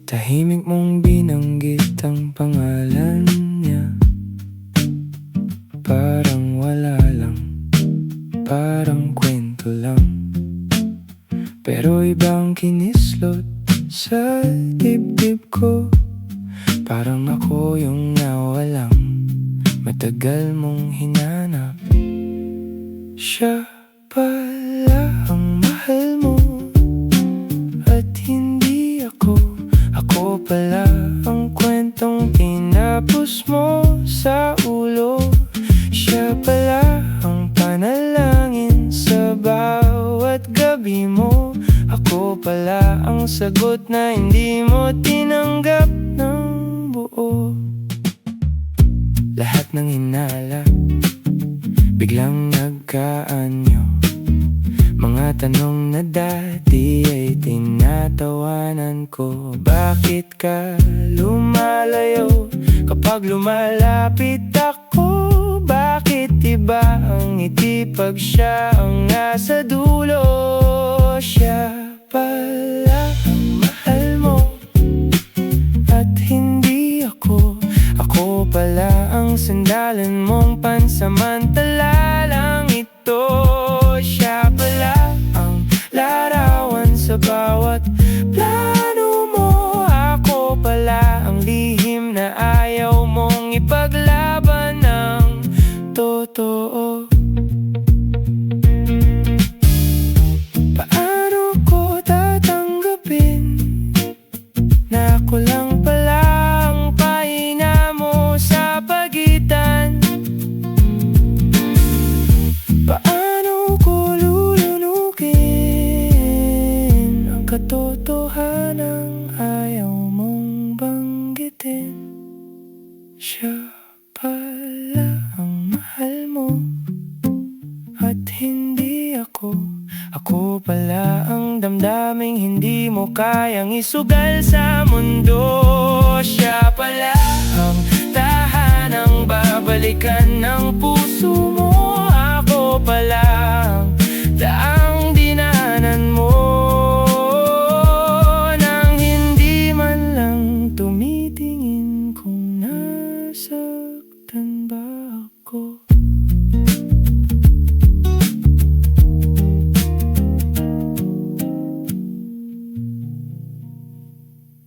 Tahimik mong binanggit ang pangalan niya, parang wala lang, parang kwento lang. Pero ibang kinislot sa dibdib ko, parang ako yung nawalang matagal mong hinanap. Siya pala ang mahal mo at hindi ako. Ako pala ang kwentong tinapos mo sa ulo. Siya pala ang panalangin sa bawat gabi mo. Ako pala ang sagot na hindi mo tinanggap ng buo. Lahat ng hinala biglang nagkaanyo. Mga tanong na dati ay tinatawanan ko. Bakit ka lumalayo kapag lumalapit ako? Bakit iba ang ngiti pag siya ang nasa dulo? Siya pala ang mahal mo at hindi ako. Ako pala ang sandalan mong pansamantala lang ito. Siya pala ang larawan sa bawat plano mo. Ako pala ang lihim na ayaw mong ipaglaban ng totoo. Paano ko tatanggapin na ako lang pala ang pahinga mo sa pagitan? Paano ko lulunukin ang katotohanang ayaw mong banggitin? Siya pala ang mahal mo at hindi ako. Ako pala ang damdaming hindi mo kayang isugal sa mundo. Siya pala ang tahanang babalikan ng puso.